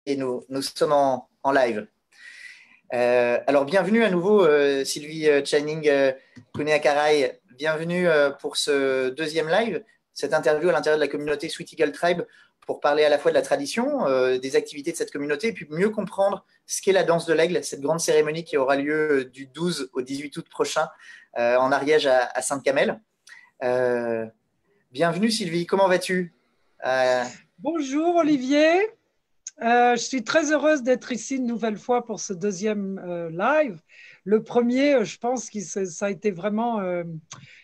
et nous sommes en live. Alors, bienvenue à nouveau, Sylvie Channing Kounea-Karai. Bienvenue pour ce deuxième live, cette interview à l'intérieur de la communauté Sweet Eagle Tribe pour parler à la fois de la tradition, des activités de cette communauté et puis mieux comprendre ce qu'est la danse de l'aigle, cette grande cérémonie qui aura lieu du 12 au 18 août prochain en Ariège à Sainte-Camelle. Bienvenue Sylvie, comment vas-tu? Bonjour Olivier, je suis très heureuse d'être ici une nouvelle fois pour ce deuxième live. Le premier, je pense que ça a été vraiment,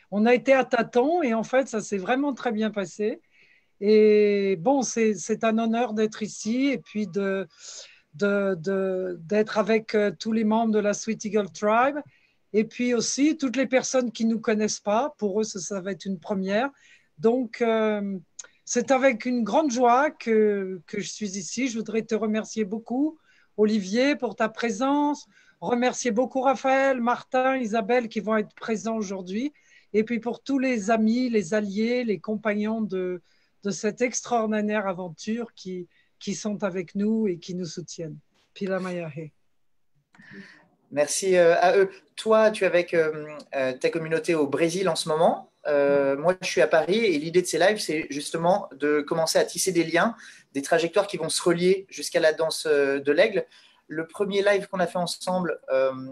on a été à tâtons et en fait ça s'est vraiment très bien passé. Et bon, c'est un honneur d'être ici et puis d'être avec tous les membres de la Sweet Eagle Tribe et puis aussi toutes les personnes qui ne nous connaissent pas. Pour eux, ça va être une première. Donc, c'est avec une grande joie que je suis ici. Je voudrais te remercier beaucoup, Olivier, pour ta présence. Remercier beaucoup Raphaël, Martin, Isabelle qui vont être présents aujourd'hui. Et puis pour tous les amis, les alliés, les compagnons de cette extraordinaire aventure qui sont avec nous et qui nous soutiennent. Pila Mayahe. Merci à eux. Toi, tu es avec ta communauté au Brésil en ce moment. Moi, je suis à Paris et l'idée de ces lives, c'est justement de commencer à tisser des liens, des trajectoires qui vont se relier jusqu'à la danse de l'aigle. Le premier live qu'on a fait ensemble,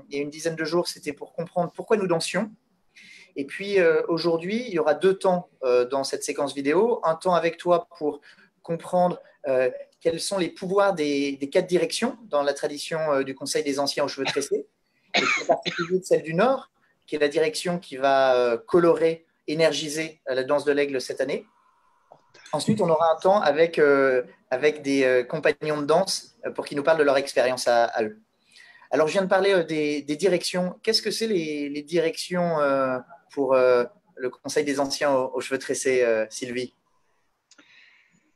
il y a une dizaine de jours, c'était pour comprendre pourquoi nous dansions. Et puis aujourd'hui, il y aura deux temps dans cette séquence vidéo. Un temps avec toi pour comprendre quels sont les pouvoirs des quatre directions dans la tradition du Conseil des Anciens aux cheveux tressés, et en particulier de celle du Nord, qui est la direction qui va colorer, énergiser la danse de l'aigle cette année. Ensuite, on aura un temps avec des compagnons de danse pour qu'ils nous parlent de leur expérience à eux. Alors, je viens de parler des directions. Qu'est-ce que c'est les directions pour le Conseil des Anciens aux cheveux tressés, Sylvie?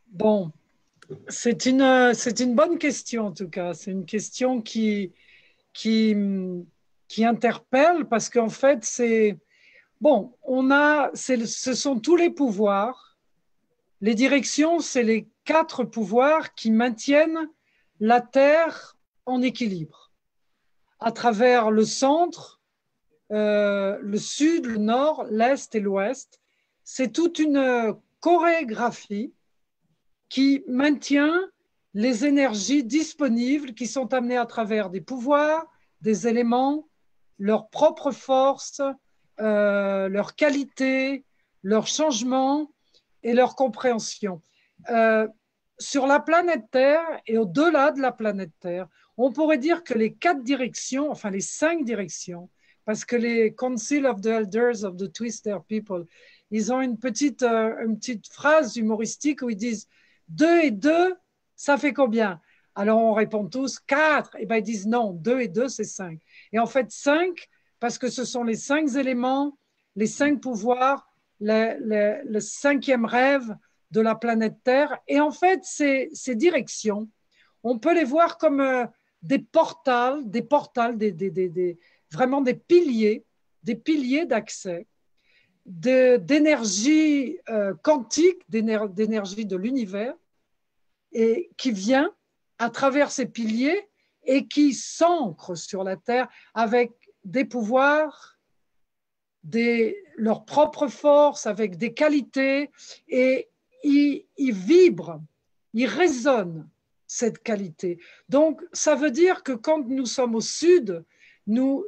Bon, c'est une bonne question en tout cas. C'est une question qui interpelle parce qu'en fait, bon, ce sont tous les pouvoirs. Les directions, c'est les quatre pouvoirs qui maintiennent la Terre en équilibre à travers le centre, le sud, le nord, l'est et l'ouest. C'est toute une chorégraphie qui maintient les énergies disponibles qui sont amenées à travers des pouvoirs, des éléments, leur propre force, leur qualité, leur changement et leur compréhension. Sur la planète Terre et au-delà de la planète Terre, on pourrait dire que les quatre directions, enfin les cinq directions, parce que les Council of the Elders of the Twister People, ils ont une petite phrase humoristique où ils disent 2 et 2, ça fait combien? Alors on répond tous 4. Et bien ils disent non, 2 et 2, c'est 5. Et en fait 5, parce que ce sont les 5 éléments, les 5 pouvoirs, le cinquième rêve de la planète Terre. Et en fait, ces directions, on peut les voir comme des portals, vraiment des piliers d'accès, d'énergie quantique, d'énergie de l'univers, et qui vient à travers ces piliers et qui s'ancre sur la Terre avec des pouvoirs, leur propre force, avec des qualités, et ils vibrent, ils résonnent cette qualité. Donc, ça veut dire que quand nous sommes au sud, nous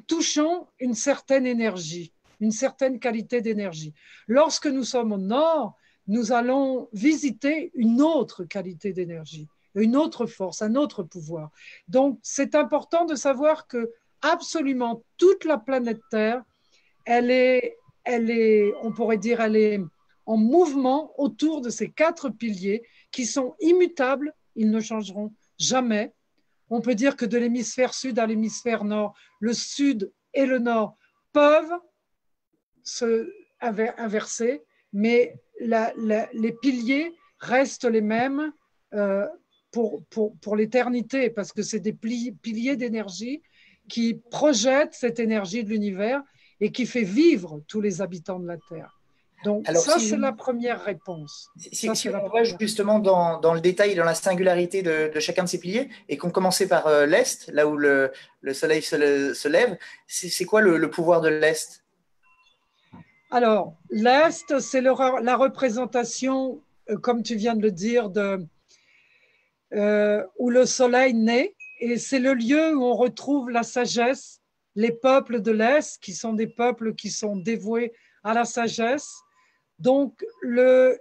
touchons une certaine énergie, une certaine qualité d'énergie. Lorsque nous sommes au nord, nous allons visiter une autre qualité d'énergie, une autre force, un autre pouvoir. Donc, c'est important de savoir que absolument toute la planète Terre, elle est, on pourrait dire, elle est en mouvement autour de ces quatre piliers qui sont immutables, ils ne changeront jamais. On peut dire que de l'hémisphère sud à l'hémisphère nord, le sud et le nord peuvent se inverser, mais les piliers restent les mêmes pour l'éternité, parce que c'est des piliers d'énergie qui projettent cette énergie de l'univers et qui fait vivre tous les habitants de la Terre. Donc, Alors, ça, si c'est la première réponse. si on va justement dans le détail, dans la singularité de chacun de ces piliers, et qu'on commençait par l'Est, là où le soleil se lève, c'est quoi le pouvoir de l'Est? Alors, l'Est, c'est la représentation, comme tu viens de le dire, où le soleil naît, et c'est le lieu où on retrouve la sagesse, les peuples de l'Est, qui sont des peuples qui sont dévoués à la sagesse. Donc,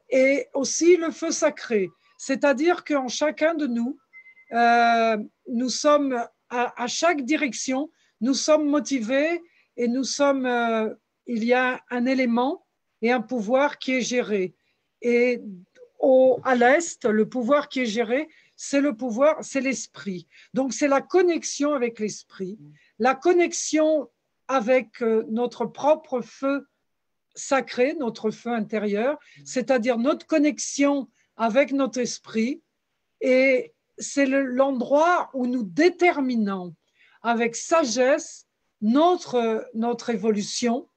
et aussi le feu sacré, c'est-à-dire qu'en chacun de nous, nous sommes à chaque direction, nous sommes motivés et il y a un élément et un pouvoir qui est géré. Et à l'Est, le pouvoir qui est géré, c'est le pouvoir, c'est l'esprit. Donc, c'est la connexion avec l'esprit, la connexion avec notre propre feu sacré, notre feu intérieur, c'est-à-dire notre connexion avec notre esprit. Et c'est l'endroit où nous déterminons avec sagesse notre évolution.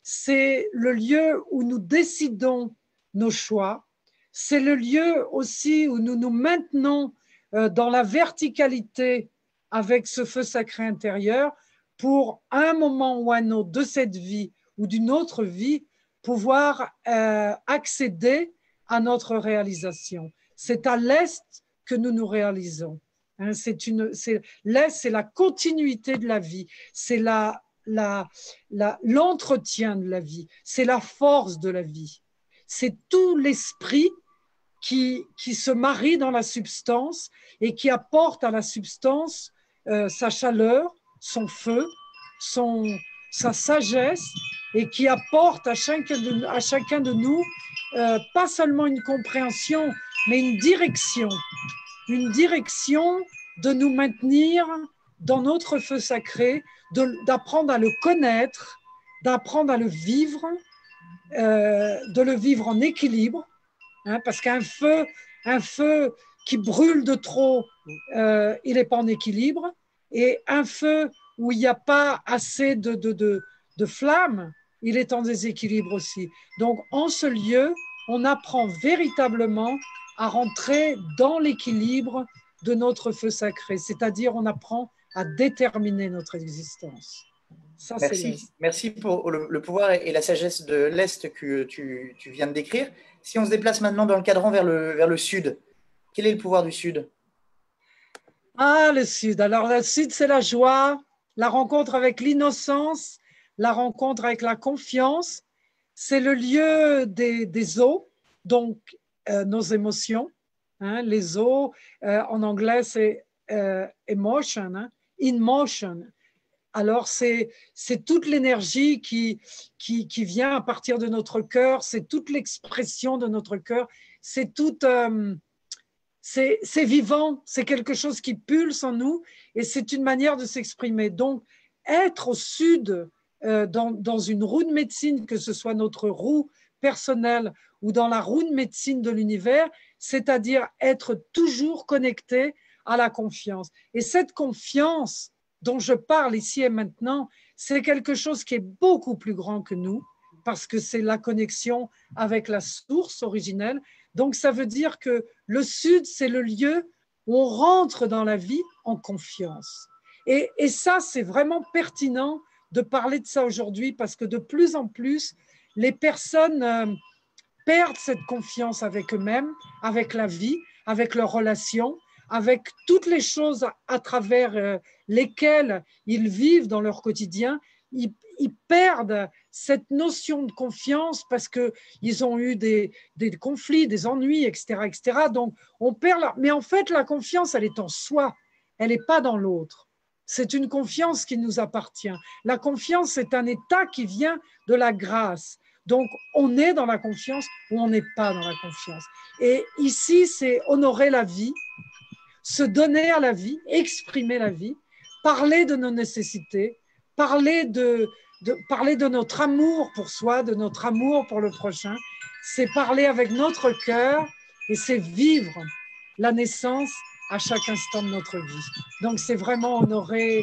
C'est le lieu où nous décidons nos choix. C'est le lieu aussi où nous nous maintenons dans la verticalité avec ce feu sacré intérieur pour, à un moment ou un autre de cette vie ou d'une autre vie, pouvoir accéder à notre réalisation. C'est à l'Est que nous nous réalisons. Hein, l'Est, c'est la continuité de la vie, c'est l'entretien de la vie, c'est la force de la vie. C'est tout l'esprit qui se marie dans la substance et qui apporte à la substance sa chaleur, son feu, sa sagesse, et qui apporte à chacun de nous pas seulement une compréhension, mais une direction de nous maintenir dans notre feu sacré, d'apprendre à le connaître, d'apprendre à le vivre, de le vivre en équilibre, hein, parce qu'un feu qui brûle de trop, il n'est pas en équilibre, et un feu où il n'y a pas assez de flammes, il est en déséquilibre aussi. Donc, en ce lieu, on apprend véritablement à rentrer dans l'équilibre de notre feu sacré, c'est-à-dire on apprend à déterminer notre existence. Ça, Merci pour le pouvoir et la sagesse de l'Est que tu viens de décrire. Si on se déplace maintenant dans le cadran vers le Sud, quel est le pouvoir du Sud? Ah, le Sud. Alors, le Sud, c'est la joie, la rencontre avec l'innocence, la rencontre avec la confiance. C'est le lieu des eaux, donc nos émotions. Hein, les eaux, en anglais, c'est emotion, hein, in motion. Alors, c'est toute l'énergie qui vient à partir de notre cœur, c'est toute l'expression de notre cœur, c'est tout, c'est vivant, c'est quelque chose qui pulse en nous et c'est une manière de s'exprimer. Donc, être au sud, dans une roue de médecine, que ce soit notre roue personnelle ou dans la roue de médecine de l'univers, c'est-à-dire être toujours connecté à la confiance. Et cette confiance dont je parle ici et maintenant, c'est quelque chose qui est beaucoup plus grand que nous, parce que c'est la connexion avec la source originelle. Donc, ça veut dire que le Sud, c'est le lieu où on rentre dans la vie en confiance. Et ça, c'est vraiment pertinent de parler de ça aujourd'hui, parce que de plus en plus, les personnes perdent cette confiance avec eux-mêmes, avec la vie, avec leurs relations, avec toutes les choses à travers lesquelles ils vivent dans leur quotidien. Ils perdent cette notion de confiance parce qu'ils ont eu des conflits, des ennuis, etc., etc. Donc, on perd mais en fait, la confiance, elle est en soi, elle n'est pas dans l'autre. C'est une confiance qui nous appartient. La confiance, c'est un état qui vient de la grâce. Donc, on est dans la confiance ou on n'est pas dans la confiance. Et ici, c'est honorer la vie, se donner à la vie, exprimer la vie, parler de nos nécessités, parler de notre amour pour soi, de notre amour pour le prochain. C'est parler avec notre cœur et c'est vivre la naissance à chaque instant de notre vie. Donc, c'est vraiment honorer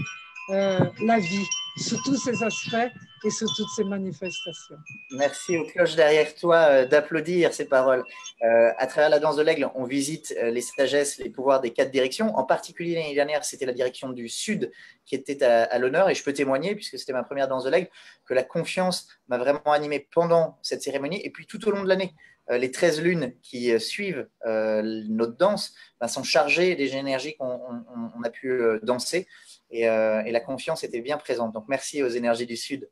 la vie sous tous ses aspects et sur toutes ces manifestations. Merci aux cloches derrière toi d'applaudir ces paroles. À travers la danse de l'aigle, on visite les sagesses, les pouvoirs des 4 directions. En particulier l'année dernière, c'était la direction du Sud qui était à l'honneur. Et je peux témoigner, puisque c'était ma première danse de l'aigle, que la confiance m'a vraiment animé pendant cette cérémonie et puis tout au long de l'année. Les 13 lunes qui suivent notre danse sont chargées des énergies qu'on a pu danser. Et la confiance était bien présente. Donc merci aux énergies du Sud.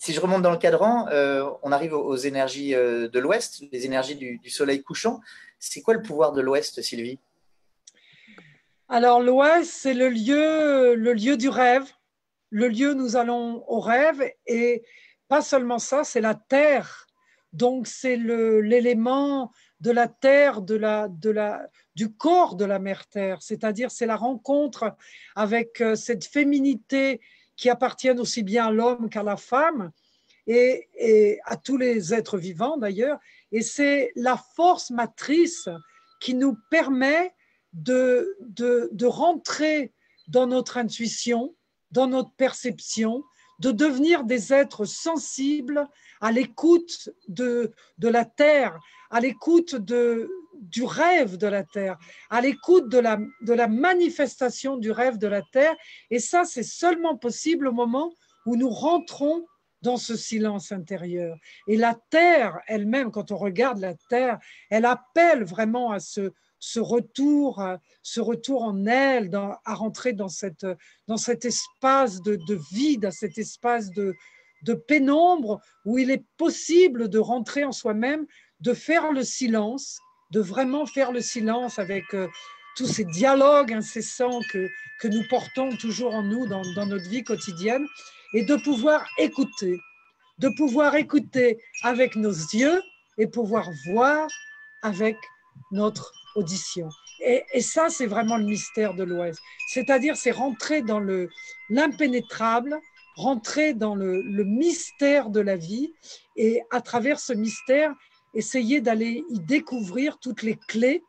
Si je remonte dans le cadran, on arrive aux énergies de l'Ouest, les énergies du soleil couchant. C'est quoi le pouvoir de l'Ouest, Sylvie? Alors l'Ouest, c'est le lieu du rêve. Le lieu, nous allons au rêve. Et pas seulement ça, c'est la terre. Donc c'est l'élément de la terre, du corps de la mère terre. C'est-à-dire c'est la rencontre avec cette féminité qui appartiennent aussi bien à l'homme qu'à la femme et à tous les êtres vivants d'ailleurs. Et c'est la force matrice qui nous permet de rentrer dans notre intuition, dans notre perception, de devenir des êtres sensibles à l'écoute de la terre, à l'écoute du rêve de la terre, à l'écoute de la manifestation du rêve de la terre. Et ça, c'est seulement possible au moment où nous rentrons dans ce silence intérieur. Et la terre elle-même, quand on regarde la terre, elle appelle vraiment à ce retour en elle, à rentrer dans cet espace de vide, à cet espace de pénombre où il est possible de rentrer en soi-même, de faire le silence, de vraiment faire le silence avec tous ces dialogues incessants que nous portons toujours en nous dans notre vie quotidienne, et de pouvoir écouter avec nos yeux et pouvoir voir avec notre audition. Et ça, c'est vraiment le mystère de l'Ouest. C'est-à-dire, c'est rentrer dans l'impénétrable, rentrer dans le mystère de la vie, et à travers ce mystère, essayer d'aller y découvrir toutes les clés,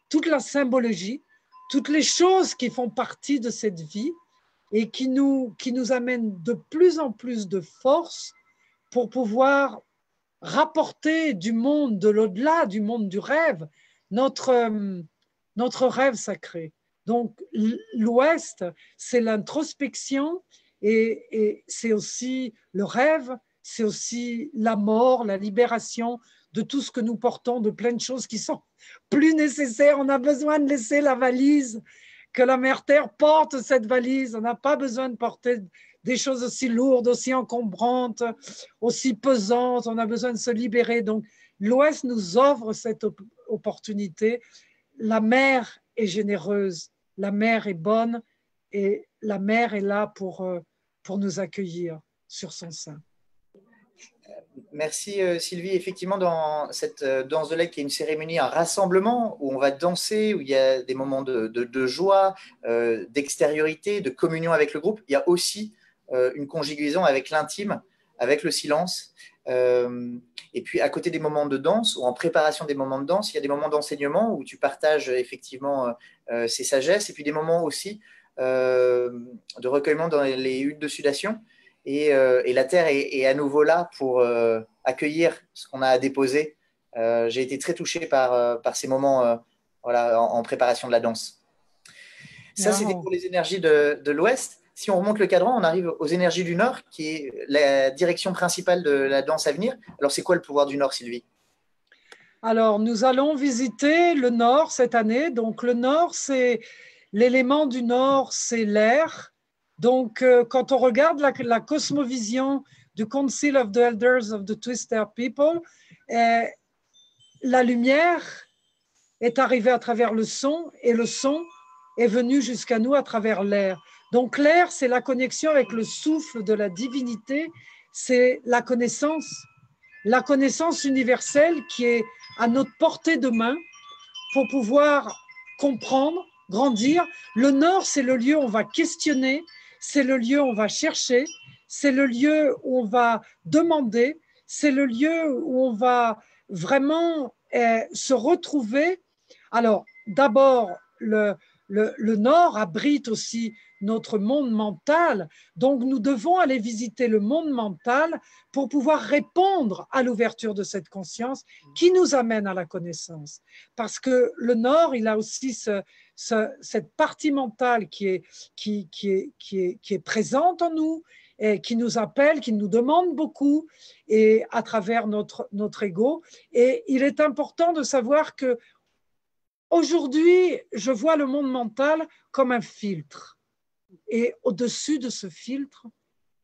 toute la symbologie, toutes les choses qui font partie de cette vie et qui nous amènent de plus en plus de force pour pouvoir rapporter du monde de l'au-delà, du monde du rêve, notre rêve sacré. Donc l'Ouest, c'est l'introspection et c'est aussi le rêve, c'est aussi la mort, la libération de tout ce que nous portons, de plein de choses qui sont plus nécessaires. On a besoin de laisser la valise, que la mère Terre porte cette valise. On n'a pas besoin de porter des choses aussi lourdes, aussi encombrantes, aussi pesantes. On a besoin de se libérer. Donc, l'Ouest nous offre cette opportunité. La mère est généreuse, la mère est bonne et la mère est là pour nous accueillir sur son sein. Merci Sylvie. Effectivement, dans cette danse de l'aigle qui est une cérémonie, un rassemblement où on va danser, où il y a des moments de joie, d'extériorité, de communion avec le groupe, il y a aussi une conjugaison avec l'intime, avec le silence. Et puis à côté des moments de danse ou en préparation des moments de danse, il y a des moments d'enseignement où tu partages effectivement ces sagesses et puis des moments aussi de recueillement dans les huttes de sudation. Et la Terre est à nouveau là pour accueillir ce qu'on a à déposer. J'ai été très touché par ces moments voilà, en préparation de la danse. Ça, c'était pour les énergies de l'Ouest. Si on remonte le cadran, on arrive aux énergies du Nord, qui est la direction principale de la danse à venir. Alors, c'est quoi le pouvoir du Nord, Sylvie? Alors, nous allons visiter le Nord cette année. Donc, le Nord, c'est l'élément du Nord, c'est l'air. Donc, quand on regarde la cosmovision du Council of the Elders of the Twister People, la lumière est arrivée à travers le son et le son est venu jusqu'à nous à travers l'air. Donc, l'air, c'est la connexion avec le souffle de la divinité, c'est la connaissance universelle qui est à notre portée de main pour pouvoir comprendre, grandir. Le Nord, c'est le lieu où on va questionner, c'est le lieu où on va chercher, c'est le lieu où on va demander, c'est le lieu où on va vraiment se retrouver. Alors, d'abord, le Nord abrite aussi notre monde mental. Donc, nous devons aller visiter le monde mental pour pouvoir répondre à l'ouverture de cette conscience qui nous amène à la connaissance. Parce que le Nord, il a aussi cette partie mentale qui est présente en nous et qui nous appelle, qui nous demande beaucoup et à travers notre ego. Et il est important de savoir que aujourd'hui, je vois le monde mental comme un filtre. Et au-dessus de ce filtre,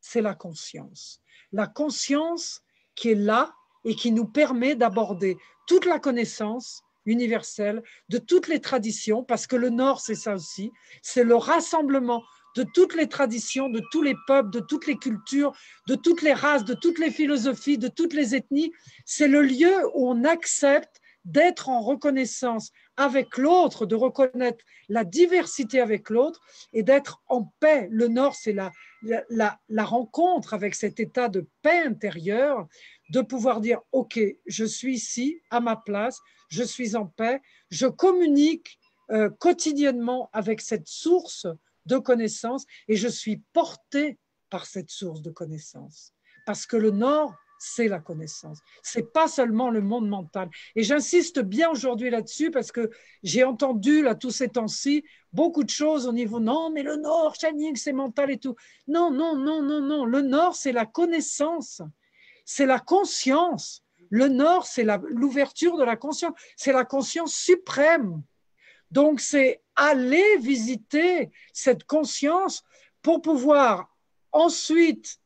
c'est la conscience. La conscience qui est là et qui nous permet d'aborder toute la connaissance universelle de toutes les traditions, parce que le Nord, c'est ça aussi, c'est le rassemblement de toutes les traditions, de tous les peuples, de toutes les cultures, de toutes les races, de toutes les philosophies, de toutes les ethnies. C'est le lieu où on accepte d'être en reconnaissance avec l'autre, de reconnaître la diversité avec l'autre et d'être en paix. Le Nord, c'est la rencontre avec cet état de paix intérieure, de pouvoir dire, OK, je suis ici, à ma place, je suis en paix, je communique quotidiennement avec cette source de connaissances et je suis porté par cette source de connaissances. Parce que le Nord, c'est la connaissance. C'est pas seulement le monde mental. Et j'insiste bien aujourd'hui là-dessus parce que j'ai entendu là tous ces temps-ci beaucoup de choses au niveau non, mais le Nord, Channing, c'est mental et tout. Non, non, non, non, non. Le Nord, c'est la connaissance, c'est la conscience. Le Nord, c'est l'ouverture de la conscience, c'est la conscience suprême. Donc, c'est aller visiter cette conscience pour pouvoir ensuite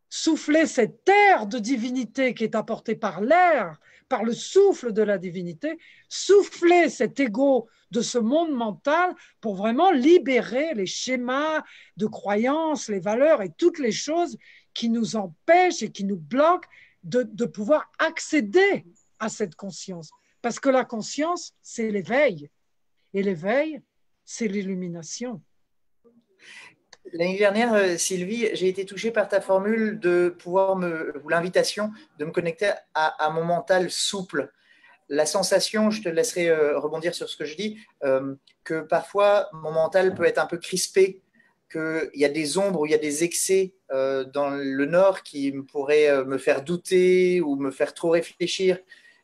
souffler cette air de divinité qui est apporté par l'air, par le souffle de la divinité, souffler cet ego de ce monde mental pour vraiment libérer les schémas de croyances, les valeurs et toutes les choses qui nous empêchent et qui nous bloquent de pouvoir accéder à cette conscience. Parce que la conscience, c'est l'éveil. Et l'éveil, c'est l'illumination. L'année dernière, Sylvie, j'ai été touché par ta formule de pouvoir ou l'invitation de me connecter à mon mental souple. La sensation, je te laisserai rebondir sur ce que je dis, que parfois mon mental peut être un peu crispé, qu'il y a des ombres ou il y a des excès dans le Nord qui pourraient me faire douter ou me faire trop réfléchir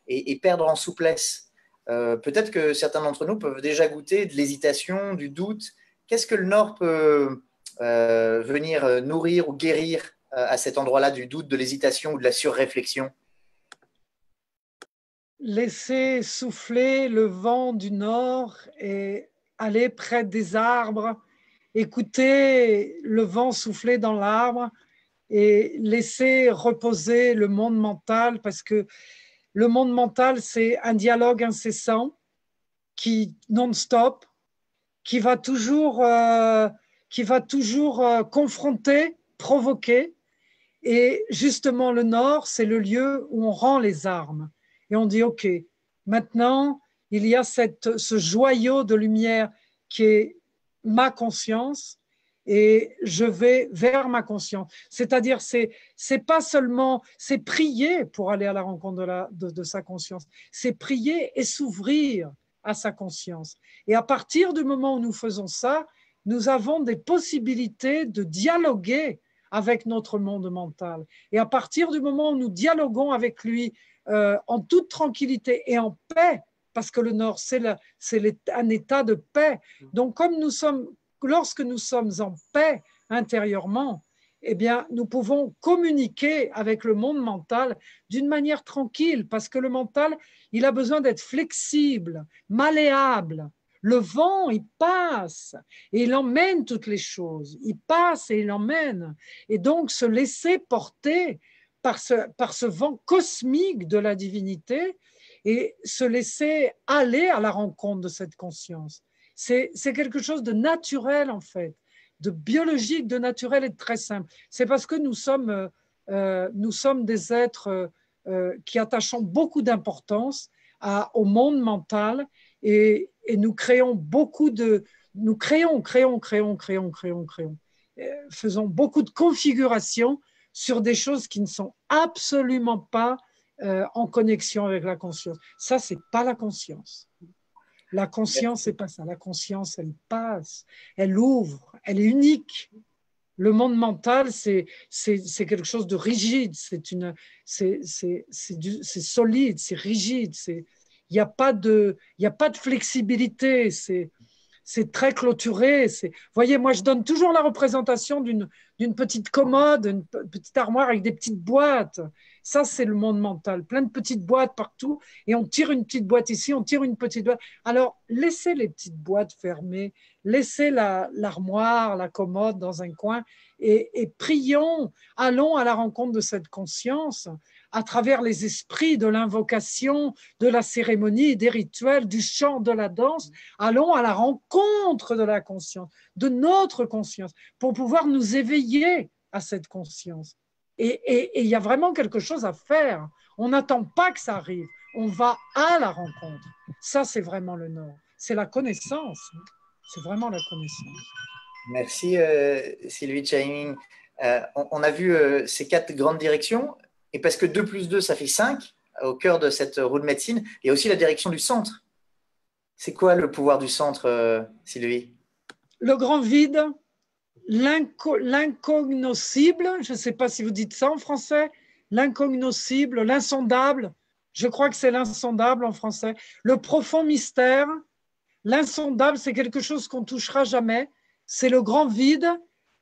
et perdre en souplesse. Peut-être que certains d'entre nous peuvent déjà goûter de l'hésitation, du doute. Qu'est-ce que le Nord peut venir nourrir ou guérir à cet endroit-là du doute, de l'hésitation ou de la surréflexion? Laisser souffler le vent du nord et aller près des arbres, écouter le vent souffler dans l'arbre et laisser reposer le monde mental parce que le monde mental, c'est un dialogue incessant qui non-stop, qui va toujours confronter, provoquer. Et justement, le Nord, c'est le lieu où on rend les armes. Et on dit, OK, maintenant, il y a ce joyau de lumière qui est ma conscience et je vais vers ma conscience. C'est-à-dire, c'est pas seulement, c'est prier pour aller à la rencontre de sa conscience, c'est prier et s'ouvrir à sa conscience. Et à partir du moment où nous faisons ça, nous avons des possibilités de dialoguer avec notre monde mental. Et à partir du moment où nous dialoguons avec lui en toute tranquillité et en paix, parce que le Nord, c'est un état de paix. Donc, lorsque nous sommes en paix intérieurement, eh bien, nous pouvons communiquer avec le monde mental d'une manière tranquille, parce que le mental, il a besoin d'être flexible, malléable. Le vent, il passe et il emmène toutes les choses. Il passe et il emmène. Et donc, se laisser porter par ce vent cosmique de la divinité et se laisser aller à la rencontre de cette conscience. C'est quelque chose de naturel, en fait, de biologique, de naturel et de très simple. C'est parce que nous sommes des êtres qui attachons beaucoup d'importance au monde mental et nous créons faisons beaucoup de configurations sur des choses qui ne sont absolument pas en connexion avec la conscience. Ça, c'est pas la conscience. La conscience, c'est pas ça. La conscience, elle passe, elle ouvre, elle est unique. Le monde mental, c'est quelque chose de rigide, c'est solide, c'est rigide, il n'y a pas de flexibilité, c'est très clôturé. Vous voyez, moi, je donne toujours la représentation d'une petite commode, une petite armoire avec des petites boîtes. Ça, c'est le monde mental. Plein de petites boîtes partout. Et on tire une petite boîte ici, on tire une petite boîte. Alors, laissez les petites boîtes fermées, laissez l'armoire, la commode dans un coin et prions, allons à la rencontre de cette conscience à travers les esprits de l'invocation, de la cérémonie, des rituels, du chant, de la danse. Allons à la rencontre de la conscience, de notre conscience, pour pouvoir nous éveiller à cette conscience. Et il y a vraiment quelque chose à faire. On n'attend pas que ça arrive. On va à la rencontre. Ça, c'est vraiment le Nord. C'est la connaissance. C'est vraiment la connaissance. Merci Sylvie Chiming. On a vu ces 4 grandes directions, et parce que 2 plus 2, ça fait 5, au cœur de cette roue de médecine, il y a aussi la direction du centre. C'est quoi le pouvoir du centre, Sylvie? Le grand vide, l'incognoscible, je ne sais pas si vous dites ça en français, l'incognoscible, l'insondable, je crois que c'est l'insondable en français, le profond mystère, l'insondable, c'est quelque chose qu'on ne touchera jamais, c'est le grand vide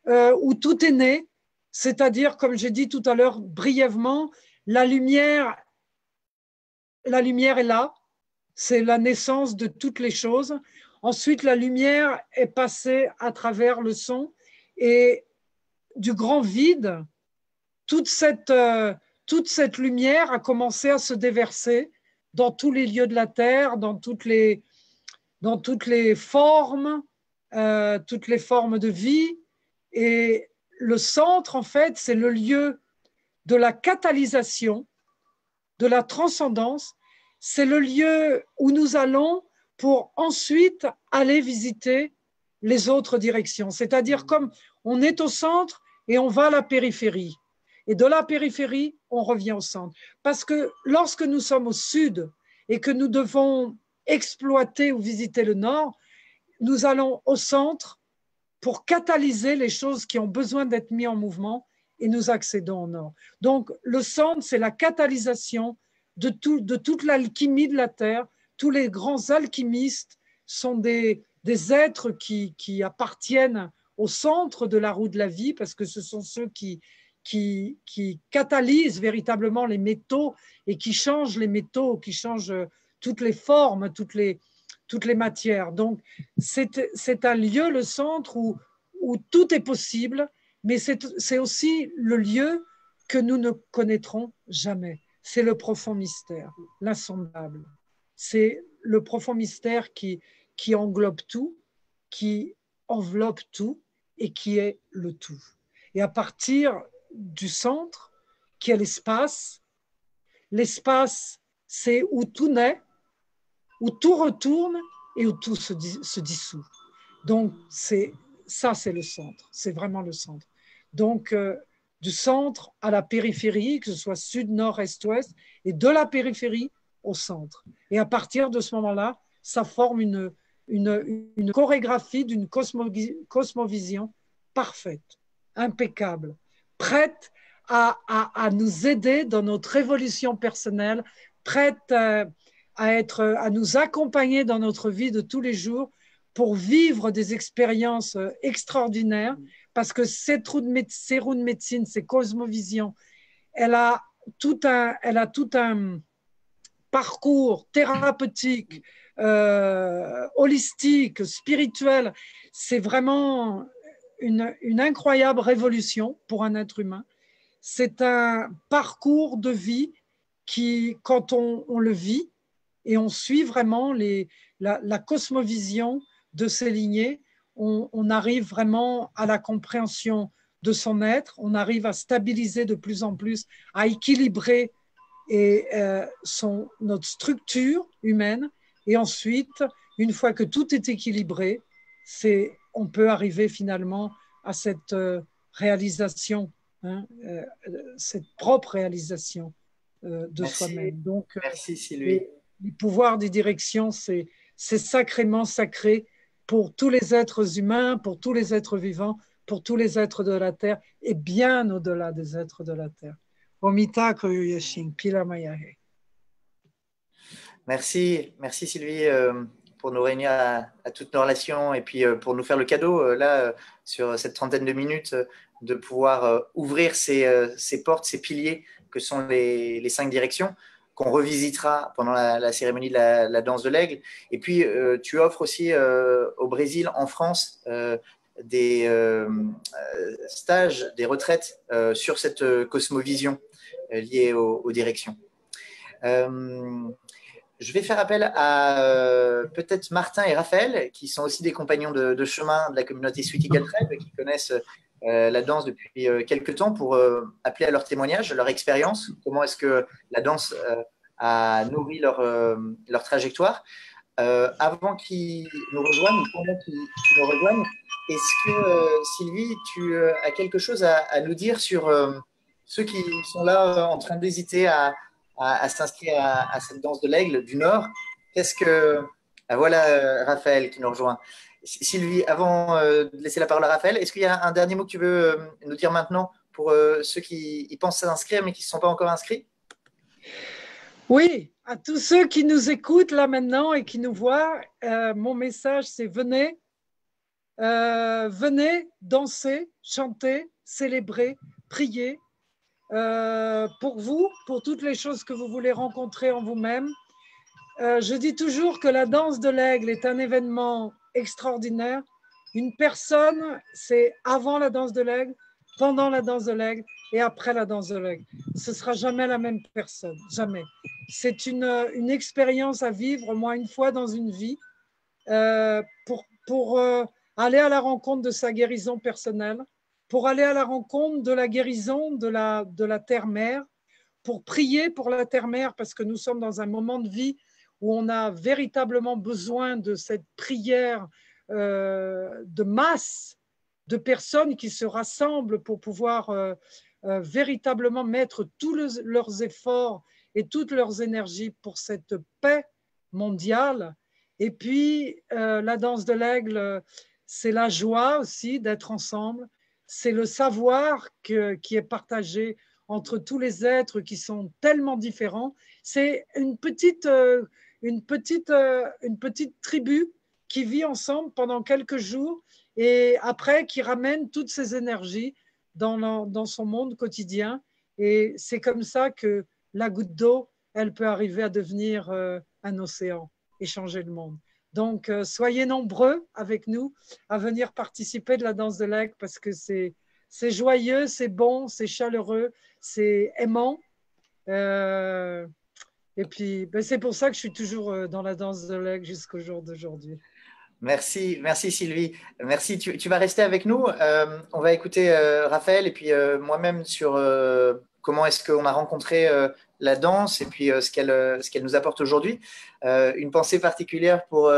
où tout est né, c'est-à-dire, comme j'ai dit tout à l'heure brièvement, la lumière est là, c'est la naissance de toutes les choses. Ensuite, la lumière est passée à travers le son et du grand vide, toute cette lumière a commencé à se déverser dans tous les lieux de la Terre, dans toutes les formes, toutes les formes de vie. Et le centre, en fait, c'est le lieu de la catalysation, de la transcendance. C'est le lieu où nous allons pour ensuite aller visiter les autres directions. C'est-à-dire comme on est au centre et on va à la périphérie. Et de la périphérie, on revient au centre. Parce que lorsque nous sommes au sud et que nous devons exploiter ou visiter le nord, nous allons au centre pour catalyser les choses qui ont besoin d'être mises en mouvement et nous accédons au nord. Donc, le centre, c'est la catalysation de toute l'alchimie de la Terre. Tous les grands alchimistes sont des êtres qui appartiennent au centre de la roue de la vie parce que ce sont ceux qui catalysent véritablement les métaux et qui changent les métaux, qui changent toutes les formes, toutes les matières. Donc, c'est un lieu, le centre, où tout est possible, mais c'est aussi le lieu que nous ne connaîtrons jamais. C'est le profond mystère, l'insondable. C'est le profond mystère qui englobe tout, qui enveloppe tout et qui est le tout. Et à partir du centre, qui est l'espace, c'est où tout naît, où tout retourne et où tout se dissout. Donc, ça, c'est le centre. C'est vraiment le centre. Donc, du centre à la périphérie, que ce soit sud, nord, est, ouest, et de la périphérie au centre. Et à partir de ce moment-là, ça forme une chorégraphie d'une cosmovision parfaite, impeccable, prête à nous aider dans notre évolution personnelle, prête à nous accompagner dans notre vie de tous les jours pour vivre des expériences extraordinaires, parce que ces roues de médecine, ces cosmovisions, elle a tout un parcours thérapeutique, holistique, spirituel. C'est vraiment une incroyable révolution pour un être humain. C'est un parcours de vie qui, quand on le vit, et on suit vraiment la cosmovision de ces lignées, on arrive vraiment à la compréhension de son être, on arrive à stabiliser de plus en plus, à équilibrer notre structure humaine. Et ensuite, une fois que tout est équilibré, on peut arriver finalement à cette réalisation, cette propre réalisation de Merci. soi-même. Donc, merci Sylvie. les pouvoirs des directions, c'est sacrément sacré pour tous les êtres humains, pour tous les êtres vivants, pour tous les êtres de la Terre et bien au-delà des êtres de la Terre. Omita Koyuyashin, Pila Mayahe. Merci, merci Sylvie pour nous réunir à toutes nos relations et puis pour nous faire le cadeau là sur cette trentaine de minutes de pouvoir ouvrir ces portes, ces piliers que sont les 5 directions qu'on revisitera pendant la cérémonie de la danse de l'aigle. Et puis tu offres aussi au Brésil, en France, des stages, des retraites sur cette cosmovision liée aux directions. Je vais faire appel à peut-être Martin et Raphaël, qui sont aussi des compagnons de chemin de la communauté Sweet Eagle Tribe, qui connaissent la danse depuis quelques temps, pour appeler à leur témoignage, leur expérience, comment est-ce que la danse a nourri leur trajectoire. Avant qu'ils nous rejoignent, pendant qu'ils nous rejoignent, est-ce que Sylvie, tu as quelque chose à nous dire sur ceux qui sont là en train d'hésiter à s'inscrire à cette danse de l'aigle du Nord? Qu'est-ce que… Voilà Raphaël qui nous rejoint. Sylvie, avant de laisser la parole à Raphaël, est-ce qu'il y a un dernier mot que tu veux nous dire maintenant pour ceux qui pensent s'inscrire mais qui ne se sont pas encore inscrits? Oui, à tous ceux qui nous écoutent là maintenant et qui nous voient, mon message c'est venez, venez danser, chanter, célébrer, prier pour vous, pour toutes les choses que vous voulez rencontrer en vous-même. Je dis toujours que la danse de l'aigle est un événement extraordinaire. Une personne, c'est avant la danse de l'aigle, pendant la danse de l'aigle et après la danse de l'aigle. Ce ne sera jamais la même personne, jamais. C'est une expérience à vivre au moins une fois dans une vie pour aller à la rencontre de sa guérison personnelle, pour aller à la rencontre de la guérison de la terre-mère, pour prier pour la terre-mère parce que nous sommes dans un moment de vie où on a véritablement besoin de cette prière de masse de personnes qui se rassemblent pour pouvoir véritablement mettre tous leurs efforts et toutes leurs énergies pour cette paix mondiale. Et puis, la danse de l'aigle, c'est la joie aussi d'être ensemble, c'est le savoir qui est partagé entre tous les êtres qui sont tellement différents. C'est une petite tribu qui vit ensemble pendant quelques jours et après qui ramène toutes ses énergies dans son monde quotidien. Et c'est comme ça que la goutte d'eau, elle peut arriver à devenir un océan et changer le monde. Donc, soyez nombreux avec nous à venir participer de la danse de l'aigle parce que c'est joyeux, c'est bon, c'est chaleureux, c'est aimant. Et puis, ben, c'est pour ça que je suis toujours dans la danse de l'aigle jusqu'au jour d'aujourd'hui. Merci, merci Sylvie. Merci. Tu vas rester avec nous. On va écouter Raphaël et puis moi-même sur comment est-ce qu'on a rencontré la danse et puis ce qu'elle nous apporte aujourd'hui. Une pensée particulière pour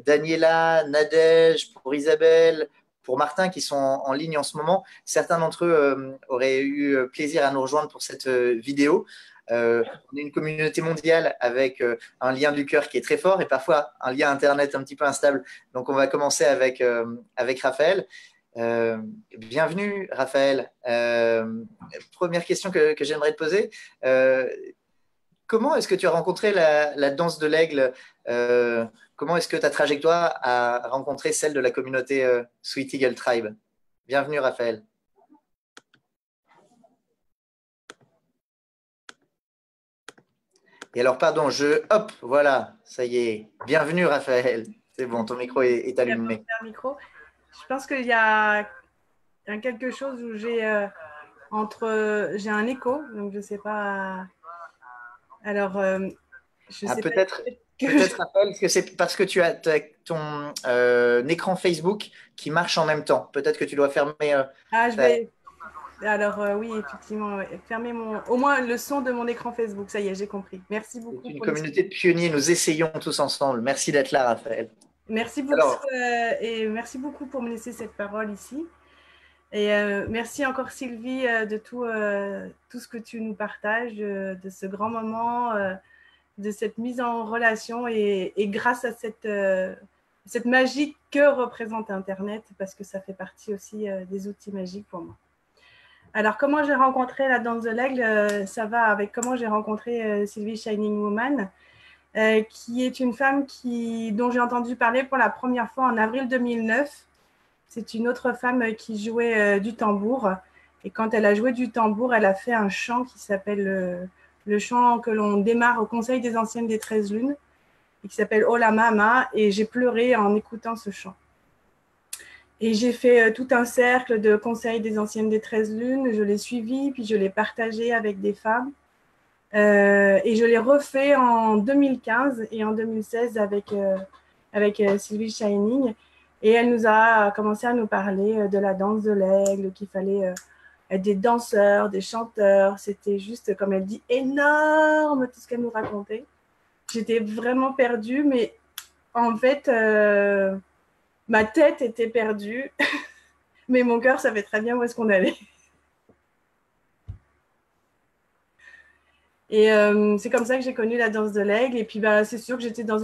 Daniela, Nadège, pour Isabelle, pour Martin qui sont en ligne en ce moment. Certains d'entre eux auraient eu plaisir à nous rejoindre pour cette vidéo. On est une communauté mondiale avec un lien du cœur qui est très fort et parfois un lien Internet un petit peu instable. Donc, on va commencer avec Raphaël. Bienvenue, Raphaël. Première question que j'aimerais te poser. Comment est-ce que tu as rencontré la danse de l'aigle? Comment est-ce que ta trajectoire a rencontré celle de la communauté Sweet Eagle Tribe? Bienvenue, Raphaël. Et alors, pardon, hop, voilà, ça y est. Bienvenue, Raphaël. C'est bon, ton micro est allumé. Je pense qu'il y a quelque chose où j'ai un écho, donc je ne sais pas. Alors, je sais peut-être, Raphaël, que c'est parce que tu as ton écran Facebook qui marche en même temps. Peut-être que tu dois fermer. Je vais. Alors oui, effectivement, fermer au moins le son de mon écran Facebook. Ça y est, j'ai compris. Merci beaucoup. C'est une communauté de pionniers. Nous essayons tous ensemble. Merci d'être là, Raphaël. Merci beaucoup et merci beaucoup pour me laisser cette parole ici. Et merci encore Sylvie de tout ce que tu nous partages, de ce grand moment cette mise en relation et grâce à cette magie que représente Internet, parce que ça fait partie aussi des outils magiques pour moi. Alors, comment j'ai rencontré la danse de l'aigle? Ça va avec comment j'ai rencontré Sylvie Shining Woman, qui est une femme dont j'ai entendu parler pour la première fois en avril 2009. C'est une autre femme qui jouait du tambour. Et quand elle a joué du tambour, elle a fait un chant qui s'appelle le chant que l'on démarre au Conseil des Anciennes des 13 Lunes, et qui s'appelle Ola Mama. Et j'ai pleuré en écoutant ce chant. Et j'ai fait tout un cercle de Conseil des Anciennes des 13 Lunes. Je l'ai suivi, puis je l'ai partagé avec des femmes. Et je l'ai refait en 2015 et en 2016 avec Sylvie Shining. Et elle nous a commencé à nous parler de la danse de l'aigle, qu'il fallait être des danseurs, des chanteurs. C'était juste, comme elle dit, énorme tout ce qu'elle nous racontait. J'étais vraiment perdue, mais en fait, ma tête était perdue, mais mon cœur savait très bien où est-ce qu'on allait. Et c'est comme ça que j'ai connu la danse de l'aigle. Et puis, c'est sûr que j'étais dans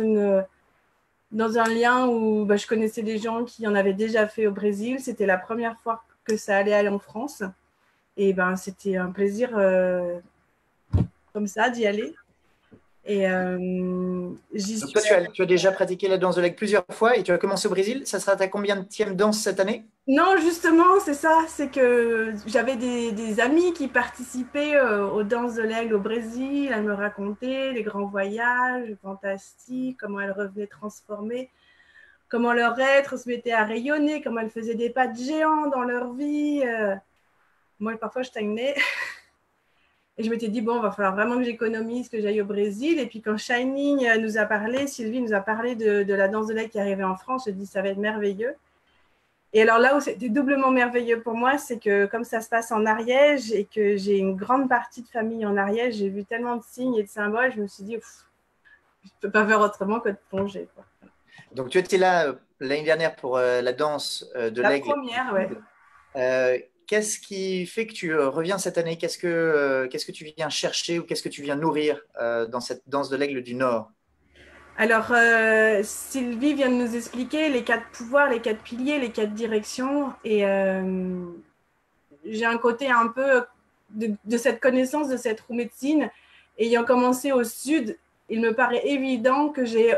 un lien où je connaissais des gens qui en avaient déjà fait au Brésil. C'était la première fois que ça allait aller en France. Et c'était un plaisir comme ça d'y aller. Et j'y Donc suis. toi, tu as déjà pratiqué la danse de l'aigle plusieurs fois et tu as commencé au Brésil. Ça sera ta combienième danse cette année? Non, justement, c'est ça. C'est que j'avais des amis qui participaient aux danses de l'aigle au Brésil. Elles me racontaient les grands voyages fantastiques, comment elles revenaient transformées, comment leur être se mettait à rayonner, comment elles faisaient des pas de géants dans leur vie. Moi, parfois, je stagnais. Et je m'étais dit, bon, il va falloir vraiment que j'économise, que j'aille au Brésil. Et puis, quand Shining nous a parlé, Sylvie nous a parlé de la danse de l'aigle qui arrivait en France, je me dit, ça va être merveilleux. Et alors là où c'était doublement merveilleux pour moi, c'est que comme ça se passe en Ariège et que j'ai une grande partie de famille en Ariège, j'ai vu tellement de signes et de symboles, je me suis dit, je ne peux pas faire autrement que de plonger, quoi. Donc tu étais là l'année dernière pour la danse de l'aigle. La première, ouais. Qu'est-ce qui fait que tu reviens cette année? Qu'est-ce que tu viens chercher ou qu'est-ce que tu viens nourrir dans cette danse de l'aigle du Nord? Alors, Sylvie vient de nous expliquer les 4 pouvoirs, les 4 piliers, les 4 directions. Et j'ai un côté un peu de cette connaissance de cette roue médecine. Ayant commencé au sud, il me paraît évident que j'ai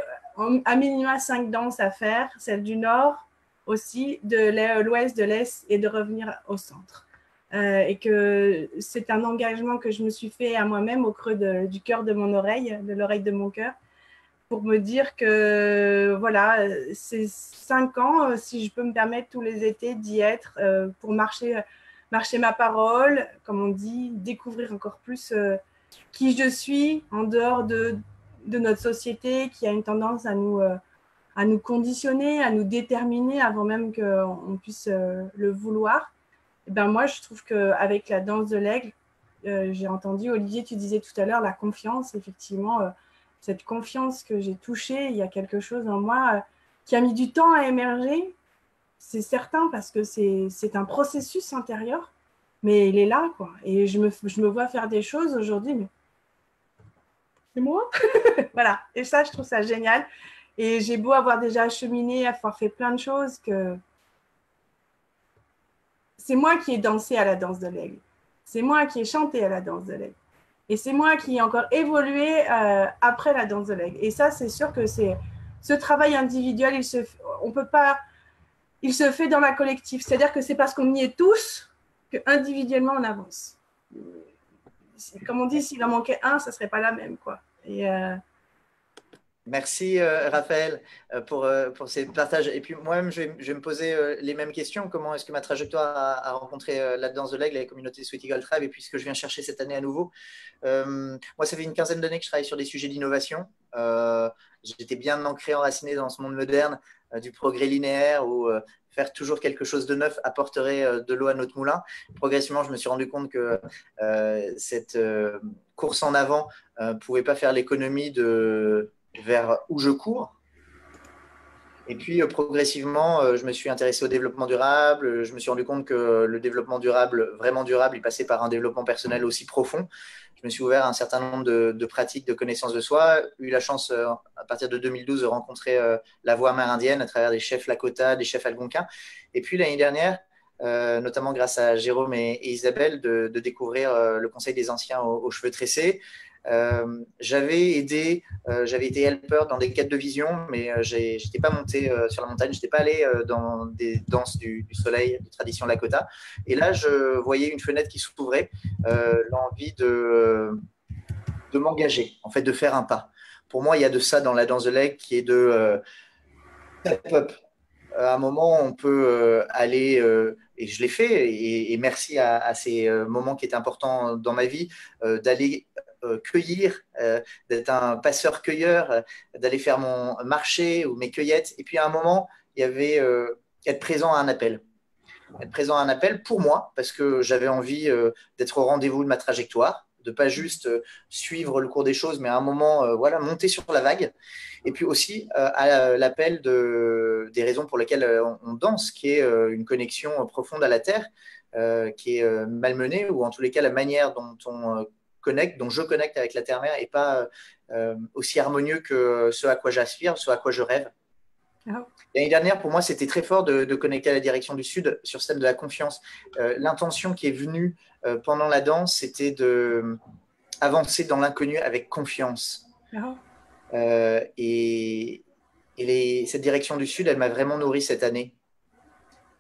à minima 5 danses à faire, celle du Nord aussi, de l'Ouest, de l'Est et de revenir au centre. Et que c'est un engagement que je me suis fait à moi-même au creux du cœur de mon oreille, de l'oreille de mon cœur, pour me dire que voilà, c'est 5 ans, si je peux me permettre tous les étés d'y être pour marcher ma parole, comme on dit, découvrir encore plus qui je suis en dehors de notre société qui a une tendance à nous conditionner, à nous déterminer avant même qu'on puisse le vouloir. Et moi, je trouve qu'avec la danse de l'aigle, j'ai entendu, Olivier, tu disais tout à l'heure, la confiance, effectivement, cette confiance que j'ai touchée, il y a quelque chose en moi qui a mis du temps à émerger, c'est certain, parce que c'est un processus intérieur, mais il est là, quoi. Et je me vois faire des choses aujourd'hui, mais c'est moi. Voilà. Et ça, je trouve ça génial. Et j'ai beau avoir déjà cheminé, avoir fait plein de choses, que c'est moi qui ai dansé à la danse de l'aigle. C'est moi qui ai chanté à la danse de l'aigle. Et c'est moi qui ai encore évolué après la danse de l'aigle. Et ça, c'est sûr que c'est ce travail individuel, il se fait dans la collective. C'est-à-dire que c'est parce qu'on y est tous qu'individuellement, on avance. Comme on dit, s'il en manquait un, ça ne serait pas la même, quoi. Et merci Raphaël pour ces partages. Et puis moi-même, je vais me poser les mêmes questions. Comment est-ce que ma trajectoire a rencontré la danse de l'aigle, la communauté Sweet Eagle Tribe, et puis ce que je viens chercher cette année à nouveau. Moi, ça fait une quinzaine d'années que je travaille sur des sujets d'innovation. J'étais bien ancré, enraciné dans ce monde moderne du progrès linéaire où faire toujours quelque chose de neuf apporterait de l'eau à notre moulin. Progressivement, je me suis rendu compte que cette course en avant ne pouvait pas faire l'économie vers où je cours. Et puis, progressivement, je me suis intéressé au développement durable. Je me suis rendu compte que le développement durable, vraiment durable, il passait par un développement personnel aussi profond. Je me suis ouvert à un certain nombre de pratiques de connaissance de soi. J'ai eu la chance, à partir de 2012, de rencontrer la voie amérindienne à travers des chefs Lakota, des chefs Algonquins. Et puis, l'année dernière, notamment grâce à Jérôme et Isabelle, de découvrir le Conseil des anciens aux cheveux tressés. J'avais été helper dans des quêtes de vision, mais je n'étais pas monté sur la montagne, je n'étais pas allé dans des danses du soleil de tradition Lakota. Et là, je voyais une fenêtre qui s'ouvrait, l'envie de m'engager, en fait, de faire un pas. Pour moi, il y a de ça dans la danse de l'aigle qui est de step up. À un moment, on peut aller, et je l'ai fait, et merci à ces moments qui étaient importants dans ma vie, d'aller cueillir, d'être un passeur-cueilleur, d'aller faire mon marché ou mes cueillettes. Et puis à un moment, il y avait être présent à un appel. Être présent à un appel pour moi, parce que j'avais envie d'être au rendez-vous de ma trajectoire, de pas juste suivre le cours des choses, mais à un moment, voilà, monter sur la vague. Et puis aussi à l'appel des raisons pour lesquelles on danse, qui est une connexion profonde à la terre, qui est malmenée, ou en tous les cas la manière dont on connecte, dont je connecte avec la terre-mère, n'est pas aussi harmonieux que ce à quoi j'aspire, ce à quoi je rêve. Ah. L'année dernière, pour moi, c'était très fort de connecter à la direction du Sud sur ce thème de la confiance. L'intention qui est venue pendant la danse, c'était d'avancer dans l'inconnu avec confiance. Ah. Cette direction du Sud, elle m'a vraiment nourri cette année.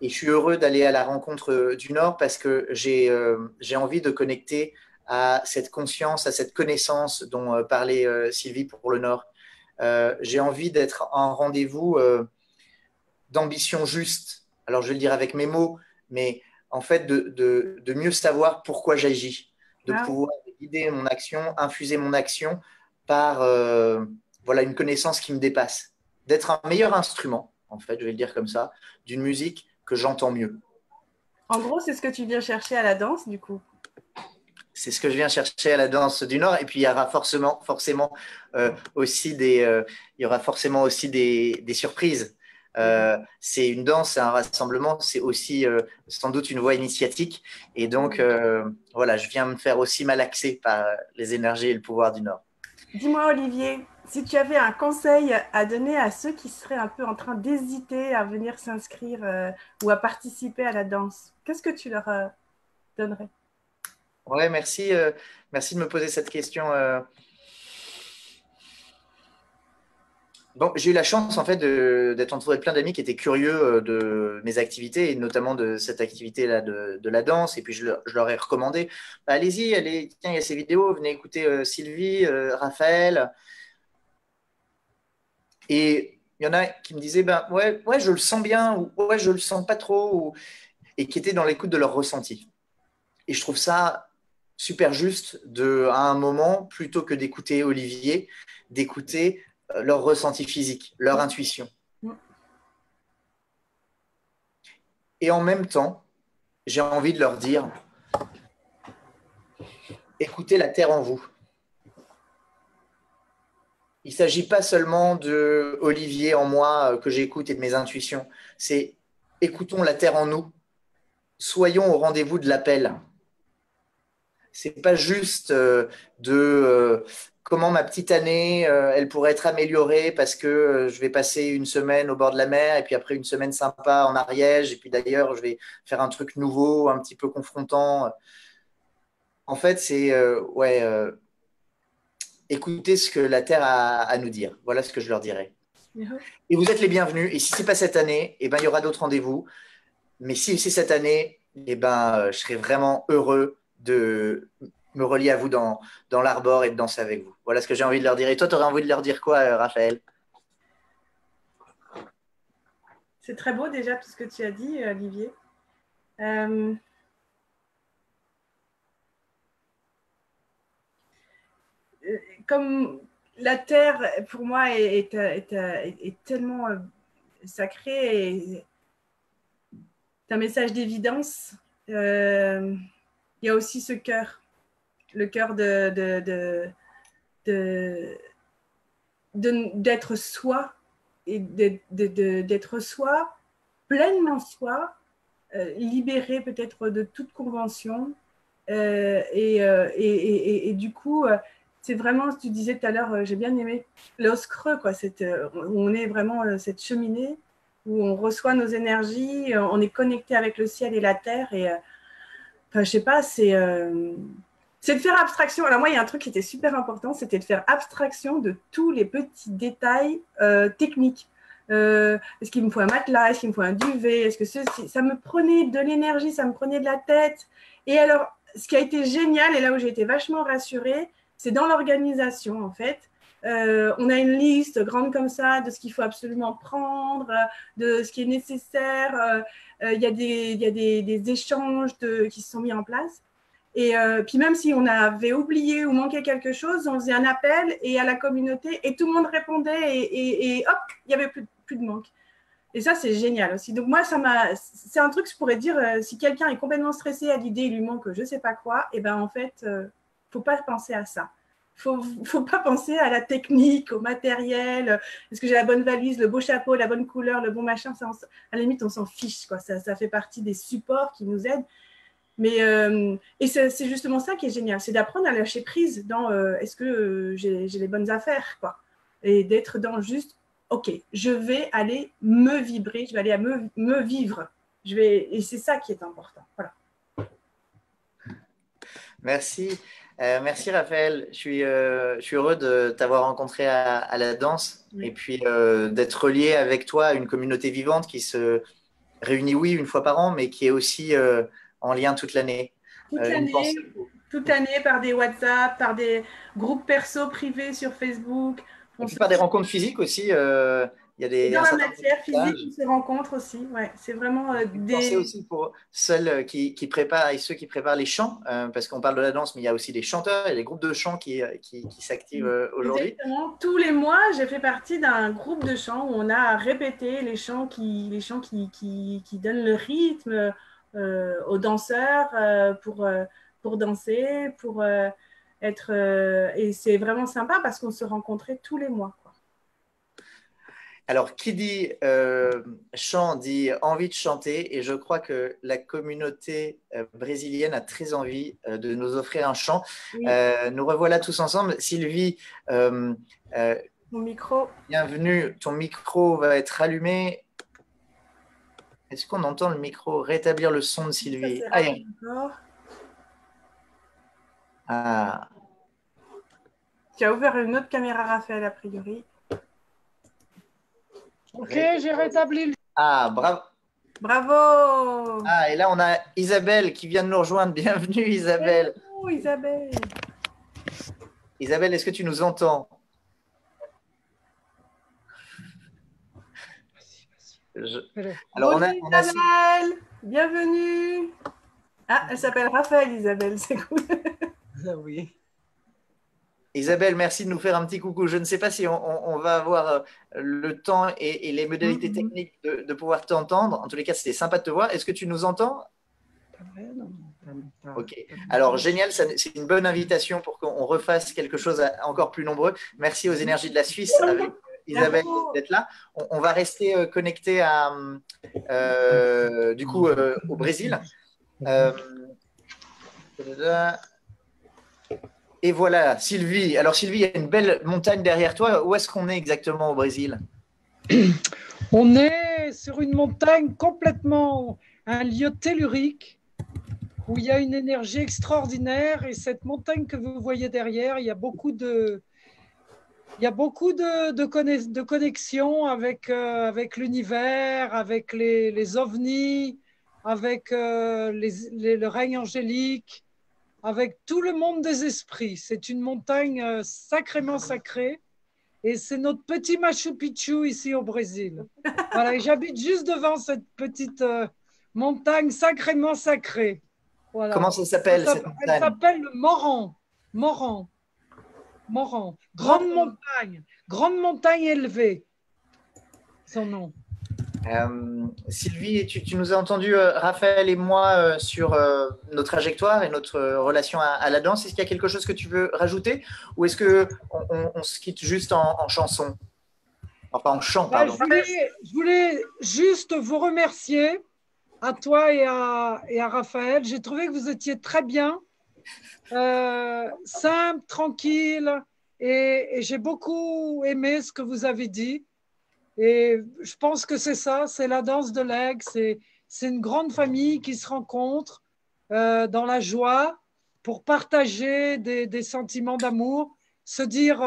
Et je suis heureux d'aller à la rencontre du Nord parce que j'ai envie de connecter à cette conscience, à cette connaissance dont parlait Sylvie pour le Nord. J'ai envie d'être en rendez-vous d'ambition juste. Alors, je vais le dire avec mes mots, mais en fait, de mieux savoir pourquoi j'agis, de pouvoir guider mon action, infuser mon action par voilà, une connaissance qui me dépasse, d'être un meilleur instrument, en fait, je vais le dire comme ça, d'une musique que j'entends mieux. En gros, c'est ce que tu viens chercher à la danse, du coup. C'est ce que je viens chercher à la danse du Nord. Et puis, il y aura forcément aussi il y aura forcément aussi des surprises. C'est une danse, c'est un rassemblement, c'est aussi sans doute une voie initiatique. Et donc, voilà, je viens me faire aussi malaxer par les énergies et le pouvoir du Nord. Dis-moi, Olivier, si tu avais un conseil à donner à ceux qui seraient un peu en train d'hésiter à venir s'inscrire ou à participer à la danse, qu'est-ce que tu leur donnerais? Ouais, merci, merci de me poser cette question. Bon, j'ai eu la chance en fait d'être entouré de plein d'amis qui étaient curieux de mes activités et notamment de cette activité-là de la danse. Et puis je leur ai recommandé, bah, allez-y, tiens, il y a ces vidéos, venez écouter Sylvie, Raphaël. Et il y en a qui me disaient, ben ouais, ouais, je le sens bien ou ouais, je le sens pas trop, et qui étaient dans l'écoute de leur ressenti. Et je trouve ça super juste à un moment, plutôt que d'écouter Olivier, d'écouter leur ressenti physique, leur intuition. Et en même temps, j'ai envie de leur dire, écoutez la terre en vous. Il ne s'agit pas seulement de Olivier en moi que j'écoute et de mes intuitions. C'est écoutons la terre en nous. Soyons au rendez-vous de l'appel. C'est pas juste comment ma petite année elle pourrait être améliorée parce que je vais passer une semaine au bord de la mer et puis après une semaine sympa en Ariège et puis d'ailleurs je vais faire un truc nouveau, un petit peu confrontant. En fait, c'est écoutez ce que la Terre a à nous dire. Voilà ce que je leur dirais. Et vous êtes les bienvenus. Et si c'est pas cette année, eh ben il y aura d'autres rendez-vous. Mais si c'est cette année, eh ben je serai vraiment heureux de me relier à vous dans l'Arbor et de danser avec vous. Voilà ce que j'ai envie de leur dire. Et toi, tu aurais envie de leur dire quoi, Raphaël? C'est très beau déjà tout ce que tu as dit, Olivier. Comme la terre, pour moi, est tellement sacrée et c'est un message d'évidence. Il y a aussi ce cœur, le cœur d'être soi d'être soi, pleinement soi, libéré peut-être de toute convention. Et du coup, c'est vraiment, tu disais tout à l'heure, j'ai bien aimé l'os creux, quoi, où on est vraiment cette cheminée, où on reçoit nos énergies, on est connecté avec le ciel et la terre. Et enfin, je sais pas, c'est de faire abstraction. Alors moi, il y a un truc qui était super important, c'était de faire abstraction de tous les petits détails techniques. Est-ce qu'il me faut un matelas? Est-ce qu'il me faut un duvet? Est-ce que ça me prenait de l'énergie, ça me prenait de la tête. Et alors, ce qui a été génial, et là où j'ai été vachement rassurée, c'est dans l'organisation, en fait. On a une liste grande comme ça de ce qu'il faut absolument prendre, de ce qui est nécessaire. Il y a des échanges qui se sont mis en place. Et puis même si on avait oublié ou manqué quelque chose, on faisait un appel et à la communauté et tout le monde répondait et hop, il n'y avait plus de manque. Et ça, c'est génial aussi. Donc moi, c'est un truc, je pourrais dire, si quelqu'un est complètement stressé à l'idée, il lui manque je ne sais pas quoi, et ben en fait, il ne faut pas penser à ça. Il ne faut pas penser à la technique, au matériel. Est-ce que j'ai la bonne valise, le beau chapeau, la bonne couleur, le bon machin, ça, à la limite, on s'en fiche, quoi. Ça fait partie des supports qui nous aident. Mais et c'est justement ça qui est génial, c'est d'apprendre à lâcher prise dans est-ce que j'ai les bonnes affaires, quoi, et d'être dans juste ok, je vais aller me vibrer, je vais aller à me vivre, et c'est ça qui est important. Voilà. Merci. Merci Raphaël, je suis heureux de t'avoir rencontré à la danse, oui. Et puis d'être relié avec toi à une communauté vivante qui se réunit, oui, une fois par an, mais qui est aussi en lien toute l'année. Toute l'année par des WhatsApp, par des groupes perso privés sur Facebook. Et puis par des rencontres physiques aussi. Il y a dans la matière physique, on se rencontre aussi. Ouais, c'est vraiment Pensez aussi pour celles qui préparent et ceux qui préparent les chants, parce qu'on parle de la danse, mais il y a aussi des chanteurs et des groupes de chants qui s'activent aujourd'hui. Exactement. Tous les mois, j'ai fait partie d'un groupe de chants où on a répété les chants qui donnent le rythme aux danseurs pour danser, pour être. Et c'est vraiment sympa parce qu'on se rencontrait tous les mois. Alors, qui dit chant dit envie de chanter, et je crois que la communauté brésilienne a très envie de nous offrir un chant. Oui. Nous revoilà tous ensemble. Sylvie, mon micro. Bienvenue. Ton micro va être allumé. Est-ce qu'on entend le micro? Rétablir le son de Sylvie. Ah. Tu as ouvert une autre caméra, Raphaël, a priori. Ok, j'ai rétabli le... Ah, bravo. Bravo. Ah, et là, on a Isabelle qui vient de nous rejoindre. Bienvenue, Isabelle. Oh, Isabelle. Isabelle, est-ce que tu nous entends? Alors, on a Isabelle. Bienvenue. Ah, elle s'appelle Raphaël, Isabelle, c'est cool. Ah oui. Isabelle, merci de nous faire un petit coucou. Je ne sais pas si on va avoir le temps et les modalités techniques de pouvoir t'entendre. En tous les cas, c'était sympa de te voir. Est-ce que tu nous entends? Ok. Alors, génial. C'est une bonne invitation pour qu'on refasse quelque chose encore plus nombreux. Merci aux énergies de la Suisse avec Isabelle d'être là. On va rester connecté du coup au Brésil. Et voilà, Sylvie. Alors, Sylvie, il y a une belle montagne derrière toi. Où est-ce qu'on est exactement au Brésil? On est sur une montagne complètement, un lieu tellurique où il y a une énergie extraordinaire. Et cette montagne que vous voyez derrière, il y a beaucoup de connexions avec l'univers, avec les ovnis, avec le règne angélique, avec tout le monde des esprits. C'est une montagne sacrément sacrée et c'est notre petit Machu Picchu ici au Brésil. Voilà, et j'habite juste devant cette petite montagne sacrément sacrée. Voilà. Comment ça s'appelle cette montagne? Elle s'appelle le Morand. Grande montagne élevée, son nom. Sylvie, tu nous as entendu, Raphaël et moi, sur nos trajectoires et notre relation à la danse. Est-ce qu'il y a quelque chose que tu veux rajouter ou est-ce qu'on se quitte juste en chanson? Enfin, en chant, Ben, pardon. je voulais juste vous remercier, à toi et à Raphaël. J'ai trouvé que vous étiez très bien, simple, tranquille, et j'ai beaucoup aimé ce que vous avez dit. Et je pense que c'est ça, c'est la danse de l'aigle, c'est une grande famille qui se rencontre dans la joie pour partager des sentiments d'amour, se dire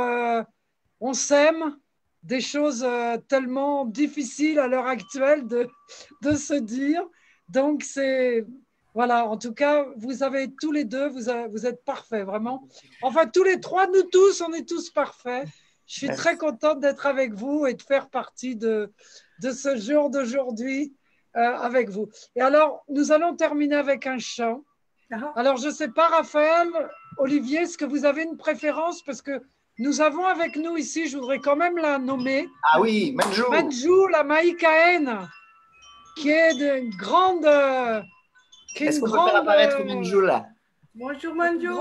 on s'aime, des choses tellement difficiles à l'heure actuelle de se dire. Donc, c'est. Voilà, en tout cas, vous avez tous les deux, vous êtes parfaits, vraiment. Enfin, tous les trois, nous tous, on est tous parfaits. Je suis très contente d'être avec vous et de faire partie de ce jour d'aujourd'hui avec vous. Et alors, nous allons terminer avec un chant. Alors, je ne sais pas, Raphaël, Olivier, est-ce que vous avez une préférence? Parce que nous avons avec nous ici, je voudrais quand même la nommer. Ah oui, Manjou. Manjou, la Maïkaen, qui est une grande. Est-ce qu'on peut faire apparaître Manjou là? Bonjour Manjou.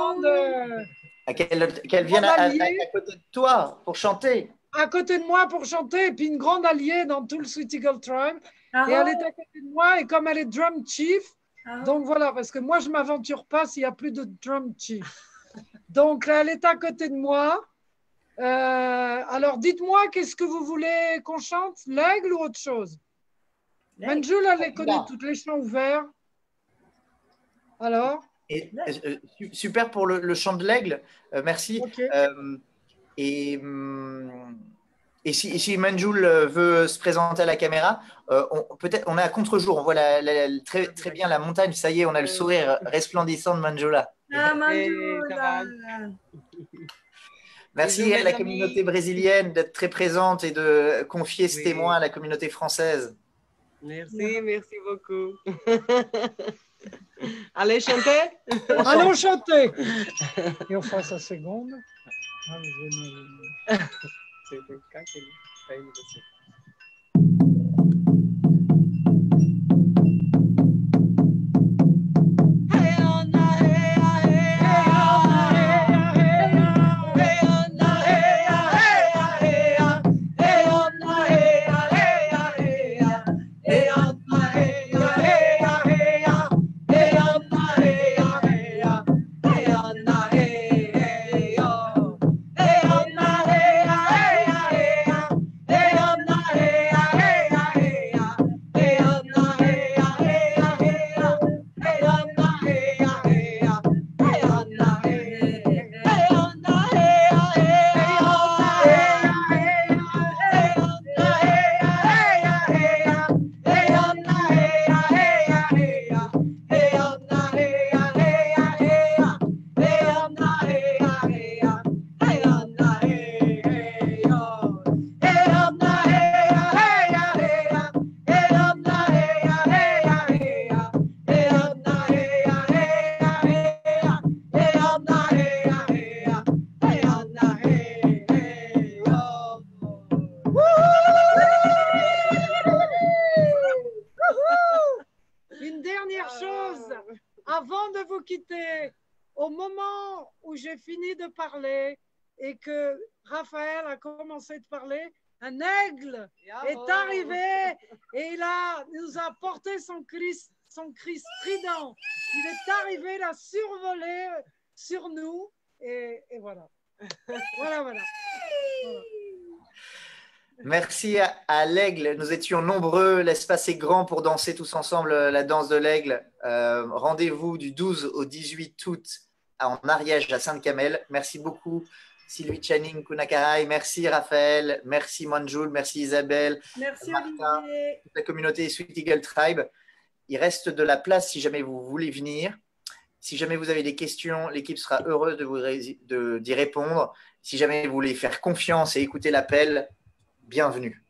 Qu'elle vienne à côté de toi pour chanter. À côté de moi pour chanter, et puis une grande alliée dans tout le Sweet Eagle Tribe. Et elle est à côté de moi, et comme elle est drum chief, donc voilà, parce que moi je ne m'aventure pas s'il n'y a plus de drum chief. Donc là, elle est à côté de moi. Alors dites-moi, qu'est-ce que vous voulez qu'on chante? L'aigle ou autre chose? Manjou, elle les connaît toutes, les chants ouverts. Alors super pour le chant de l'aigle, merci. Okay. Et si Manjoul veut se présenter à la caméra, peut-être on est à contre-jour, on voit très, très bien la montagne, ça y est, on a le sourire resplendissant de Manjoula. Ah, Manjoul. Merci à la communauté brésilienne d'être très présente et de confier ce témoin à la communauté française. Merci beaucoup. Allez chanter? Allons chanter. Et on fera sa seconde. Au moment où j'ai fini de parler et que Raphaël a commencé de parler, un aigle est arrivé et nous a porté son cri strident. Il est arrivé, il a survolé sur nous et voilà. Voilà. Merci à l'aigle. Nous étions nombreux. L'espace est grand pour danser tous ensemble la danse de l'aigle. Rendez-vous du 12 au 18 août en Ariège à Sainte-Camelle. Merci beaucoup Sylvie Channing Kunakarai. Merci Raphaël. Merci Manjoul. Merci Isabelle. Merci Martin, Olivier. toute la communauté Sweet Eagle Tribe. Il reste de la place si jamais vous voulez venir. Si jamais vous avez des questions, l'équipe sera heureuse d'y répondre. Si jamais vous voulez faire confiance et écouter l'appel, bienvenue.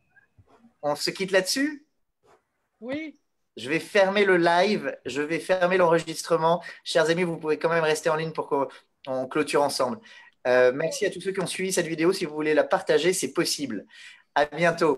On se quitte là-dessus? Oui. Je vais fermer le live, je vais fermer l'enregistrement. Chers amis, vous pouvez quand même rester en ligne pour qu'on clôture ensemble. Merci à tous ceux qui ont suivi cette vidéo. Si vous voulez la partager, c'est possible. À bientôt.